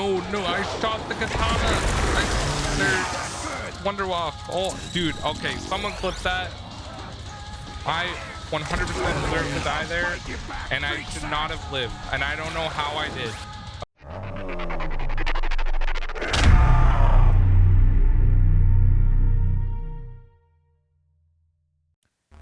No, I shot the katana. There's Wonderwalk. Oh, dude. Okay, someone clip that. I 100% deserve to die there, and I should not have lived, and I don't know how I did.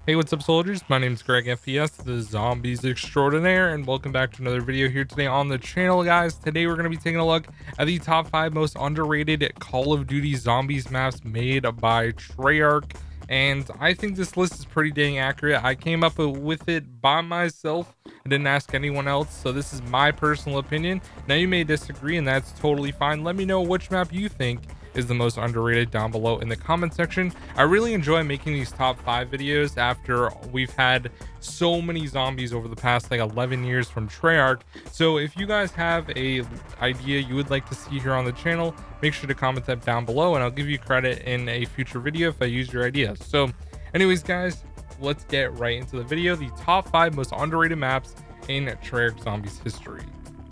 Hey, what's up, soldiers? My name is GregFPS, the Zombies Extraordinaire, and welcome back to another video here today on the channel, guys. Today we're going to be taking a look at the top 5 most underrated Call of Duty Zombies maps made by Treyarch, and I think this list is pretty dang accurate. I came up with it by myself. I didn't ask anyone else, so this is my personal opinion. Now, you may disagree, and that's totally fine. Let me know which map you think is the most underrated down below in the comment section. I really enjoy making these top 5 videos after we've had so many zombies over the past like 11 years from Treyarch. So if you guys have a idea you would like to see here on the channel, make sure to comment that down below and I'll give you credit in a future video if I use your ideas. So anyways, guys, let's get right into the video. The top 5 most underrated maps in Treyarch Zombies history.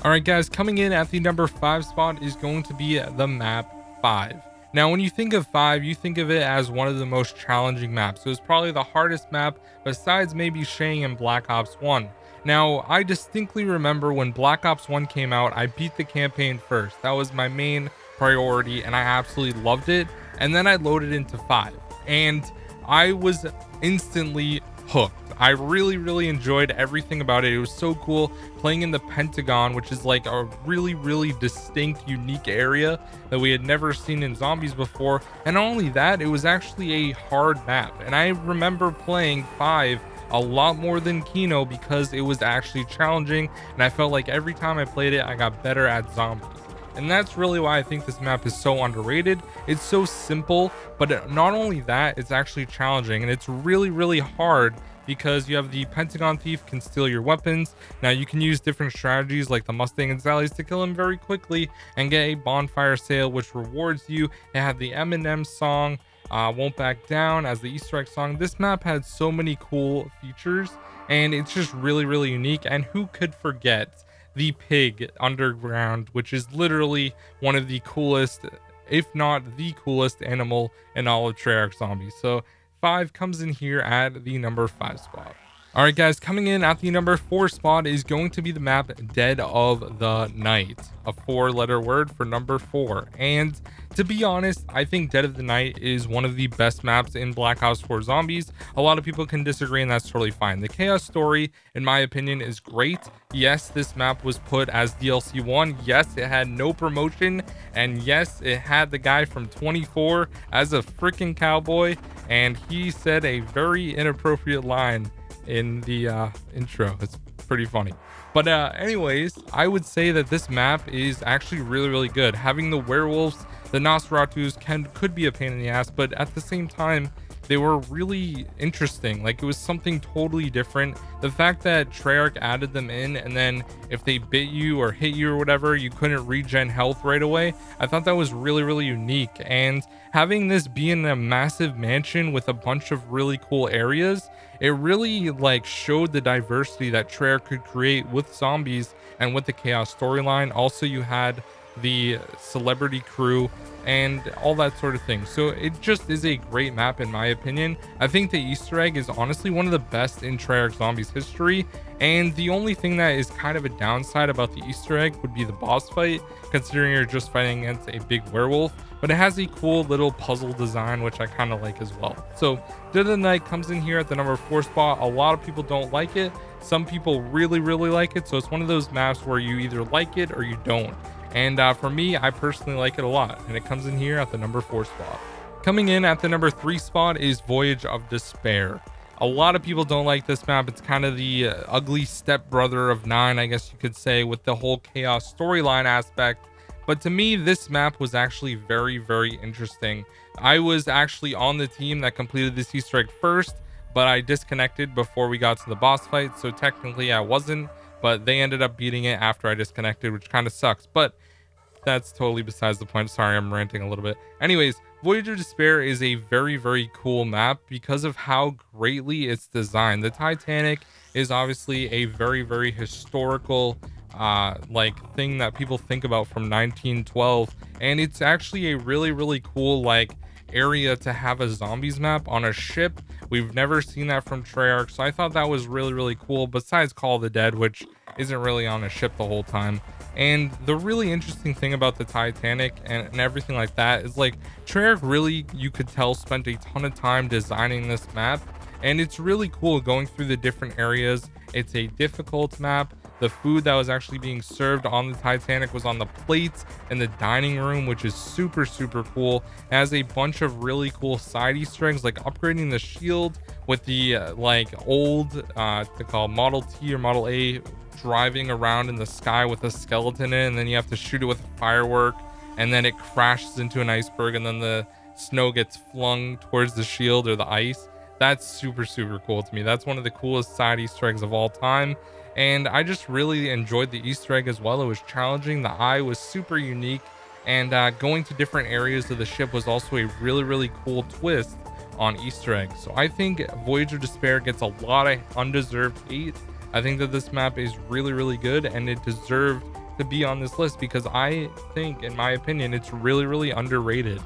All right, guys, coming in at the number 5 spot is going to be the map 5. Now, when you think of 5, you think of it as one of the most challenging maps. So it's probably the hardest map besides maybe Shang and Black Ops 1. Now, I distinctly remember when Black Ops 1 came out, I beat the campaign first. That was my main priority and I absolutely loved it. And then I loaded into 5 and I was instantly hooked. I really enjoyed everything about it. It was so cool playing in the Pentagon, which is like a really distinct, unique area that we had never seen in zombies before. And not only that, it was actually a hard map. And I remember playing 5 a lot more than Kino because it was actually challenging. And I felt like every time I played it, I got better at zombies. And that's really why I think this map is so underrated. It's so simple, but not only that, it's actually challenging and it's really hard because you have the Pentagon Thief can steal your weapons. Now you can use different strategies like the Mustang and Sally's to kill him very quickly and get a bonfire sale, which rewards you. It had the Eminem song, Won't Back Down, as the Easter egg song. This map had so many cool features and it's just really unique. And who could forget the pig underground, which is literally one of the coolest, if not the coolest animal in all of Treyarch Zombies. So 5 comes in here at the number 5 spot. All right, guys, coming in at the number 4 spot is going to be the map Dead of the Night, a 4-letter word for number 4. And to be honest, I think Dead of the Night is one of the best maps in Black Ops 4 Zombies. A lot of people can disagree, and that's totally fine. The Chaos Story, in my opinion, is great. Yes, this map was put as DLC 1. Yes, it had no promotion. And yes, it had the guy from 24 as a freaking cowboy. And he said a very inappropriate line in the intro. It's pretty funny. But anyways, I would say that this map is actually really good. Having the werewolves, the Nosferatus could be a pain in the ass, but at the same time, they were really interesting. Like, it was something totally different. The fact that Treyarch added them in, and then if they bit you or hit you or whatever, you couldn't regen health right away. I thought that was really unique. And having this be in a massive mansion with a bunch of really cool areas, it really like showed the diversity that Treyarch could create with zombies and with the Chaos storyline. Also, you had the celebrity crew and all that sort of thing. So it just is a great map in my opinion. I think the Easter egg is honestly one of the best in Treyarch Zombies history, and the only thing that is kind of a downside about the Easter egg would be the boss fight, considering you're just fighting against a big werewolf. But it has a cool little puzzle design, which I kind of like as well. So Dead of the Night comes in here at the number 4 spot. A lot of people don't like it. Some people really like it. So it's one of those maps where you either like it or you don't. And for me, I personally like it a lot, and it comes in here at the number 4 spot. Coming in at the number 3 spot is Voyage of Despair. A lot of people don't like this map. It's kind of the ugly stepbrother of 9, I guess you could say, with the whole Chaos storyline aspect. But to me, this map was actually very interesting. I was actually on the team that completed this Easter egg first, but I disconnected before we got to the boss fight. So technically I wasn't, but they ended up beating it after I disconnected, which kind of sucks. But that's totally besides the point. Sorry, I'm ranting a little bit. Anyways, Voyage of Despair is a very cool map because of how greatly it's designed. The Titanic is obviously a very historical like thing that people think about from 1912, and it's actually a really cool like area to have a zombies map on a ship. We've never seen that from Treyarch, so I thought that was really cool, besides Call of the Dead, which isn't really on a ship the whole time. And the really interesting thing about the Titanic and everything like that is like Treyarch really, you could tell, spent a ton of time designing this map, and it's really cool going through the different areas. It's a difficult map. The food that was actually being served on the Titanic was on the plates in the dining room, which is super cool. It has a bunch of really cool side Easter eggs, like upgrading the shield with the like old they call Model T or Model A driving around in the sky with a skeleton in it, and then you have to shoot it with a firework, and then it crashes into an iceberg, and then the snow gets flung towards the shield or the ice. That's super cool to me. That's one of the coolest side Easter eggs of all time, and I just really enjoyed the Easter egg as well. It was challenging. The eye was super unique, and going to different areas of the ship was also a really cool twist on Easter eggs. So I think Voyage of Despair gets a lot of undeserved hate. I think that this map is really good, and it deserved to be on this list because I think, in my opinion, it's really underrated.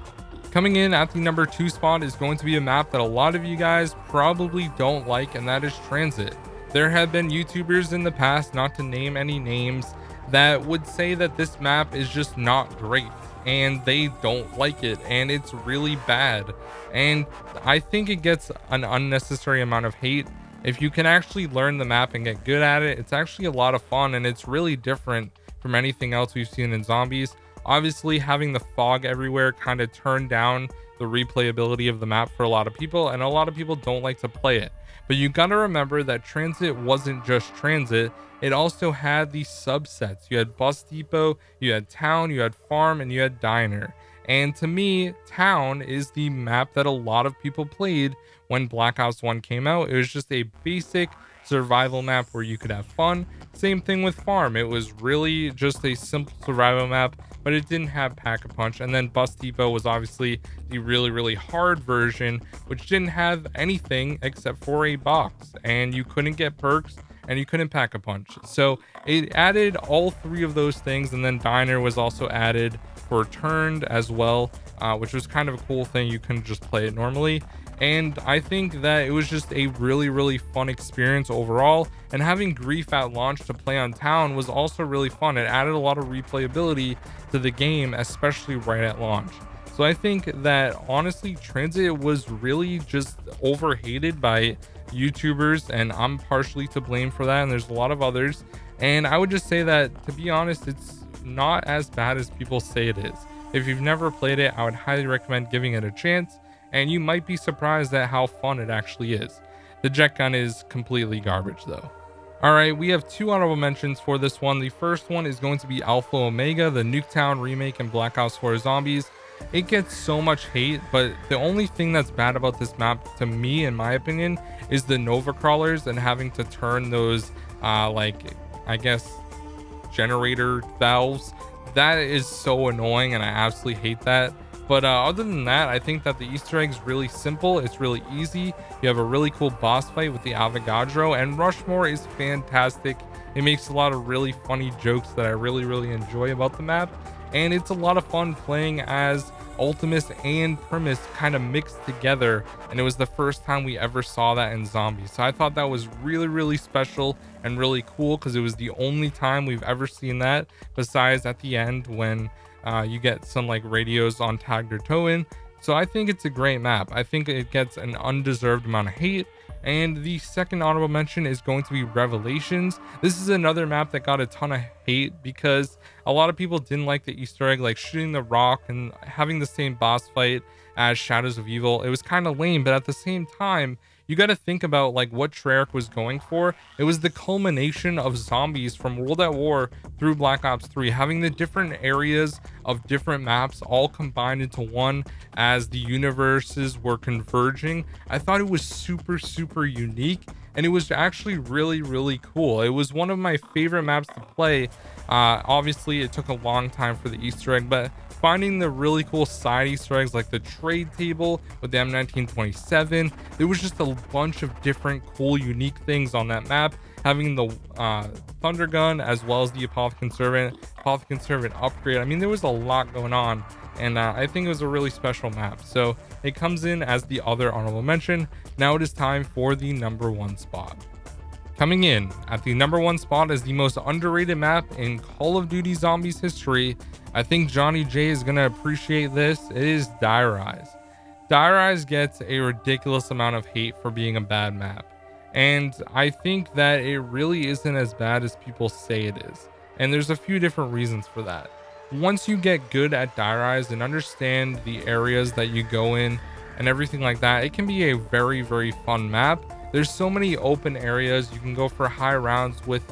Coming in at the number 2 spot is going to be a map that a lot of you guys probably don't like, and that is Tranzit. There have been YouTubers in the past, not to name any names, that would say that this map is just not great and they don't like it and it's really bad. And I think it gets an unnecessary amount of hate. If you can actually learn the map and get good at it, it's actually a lot of fun, and it's really different from anything else we've seen in zombies. Obviously, having the fog everywhere kind of turned down the replayability of the map for a lot of people, and a lot of people don't like to play it. But you got to remember that Tranzit wasn't just Tranzit. It also had these subsets. You had Bus Depot, you had Town, you had Farm, and you had Diner. And to me, Town is the map that a lot of people played when Black Ops 1 came out. It was just a basic survival map where you could have fun. Same thing with Farm. It was really just a simple survival map, but it didn't have Pack-a-Punch. And then Bus Depot was obviously the really hard version, which didn't have anything except for a box, and you couldn't get perks and you couldn't Pack-a-Punch. So it added all 3 of those things, and then Diner was also added for Turned as well, which was kind of a cool thing. You couldn't just play it normally. And I think that it was just a really fun experience overall, and having Grief at launch to play on Town was also really fun. It added a lot of replayability to the game, especially right at launch. So I think that honestly, Transit was really just overhated by YouTubers, and I'm partially to blame for that, and there's a lot of others. And I would just say that, to be honest, it's not as bad as people say it is. If you've never played it, I would highly recommend giving it a chance, and you might be surprised at how fun it actually is. The jet gun is completely garbage though. Alright, we have 2 honorable mentions for this one. The first one is going to be Alpha Omega, the Nuketown remake in Black Ops 4 Zombies. It gets so much hate, but the only thing that's bad about this map, to me, in my opinion, is the Nova Crawlers and having to turn those, like, I guess, generator valves. That is so annoying, and I absolutely hate that. But other than that, I think that the Easter egg is really simple. It's really easy. You have a really cool boss fight with the Avogadro, and Rushmore is fantastic. It makes a lot of really funny jokes that I really enjoy about the map, and it's a lot of fun playing as Ultimus and Primus kind of mixed together, and it was the first time we ever saw that in zombies. So I thought that was really special and really cool, because it was the only time we've ever seen that, besides at the end when you get some like radios on Tagged or Towin. So I think it's a great map. I think it gets an undeserved amount of hate. And the second honorable mention is going to be Revelations. This is another map that got a ton of hate because a lot of people didn't like the Easter egg, like shooting the rock and having the same boss fight as Shadows of Evil. It was kind of lame, but at the same time, you got to think about like what Treyarch was going for. It was the culmination of zombies from World at War through Black Ops 3, having the different areas of different maps all combined into one as the universes were converging. I thought it was super unique, and it was actually really cool. It was one of my favorite maps to play. Obviously, it took a long time for the Easter egg, but finding the really cool side Easter eggs like the trade table with the M1927. There was just a bunch of different cool, unique things on that map. Having the Thunder Gun as well as the Apothicon Servant upgrade. I mean, there was a lot going on, and I think it was a really special map. So it comes in as the other honorable mention. Now it is time for the #1 spot. Coming in at the #1 spot is the most underrated map in Call of Duty Zombies history. I think Johnny J is going to appreciate this. It is Die Rise. Die Rise gets a ridiculous amount of hate for being a bad map. And I think that it really isn't as bad as people say it is. And there's a few different reasons for that. Once you get good at Die Rise and understand the areas that you go in and everything like that, it can be a very, very fun map. There's so many open areas. You can go for high rounds with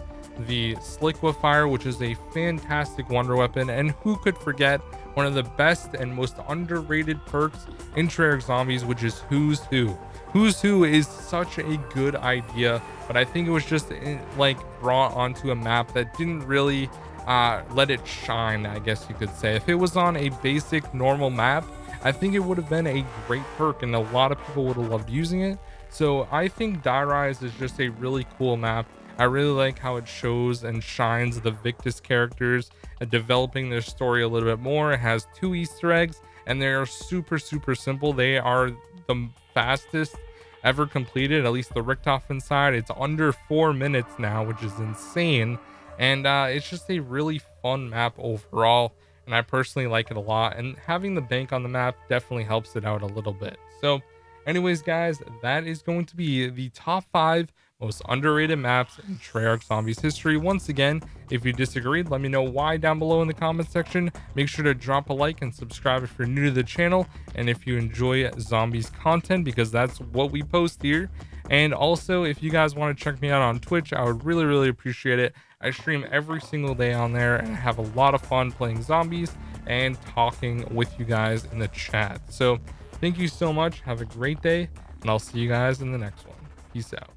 the Sliquifire, which is a fantastic wonder weapon. And who could forget one of the best and most underrated perks in Treyarch Zombies, which is Who's Who. Who's Who is such a good idea, but I think it was just like brought onto a map that didn't really let it shine, I guess you could say. If it was on a basic normal map, I think it would have been a great perk and a lot of people would have loved using it. So I think Die Rise is just a really cool map. I really like how it shows and shines the Victus characters and developing their story a little bit more. It has 2 Easter eggs and they are super, super simple. They are the fastest ever completed, at least the Richthofen side. It's under 4 minutes now, which is insane. And it's just a really fun map overall. And I personally like it a lot. And having the bank on the map definitely helps it out a little bit. So anyways, guys, that is going to be the top 5 most underrated maps in Treyarch Zombies history. Once again, if you disagreed, let me know why down below in the comment section. Make sure to drop a like and subscribe if you're new to the channel and if you enjoy zombies content, because that's what we post here. And also, if you guys want to check me out on Twitch, I would really, really appreciate it. I stream every single day on there and I have a lot of fun playing zombies and talking with you guys in the chat. So thank you so much. Have a great day, and I'll see you guys in the next one. Peace out.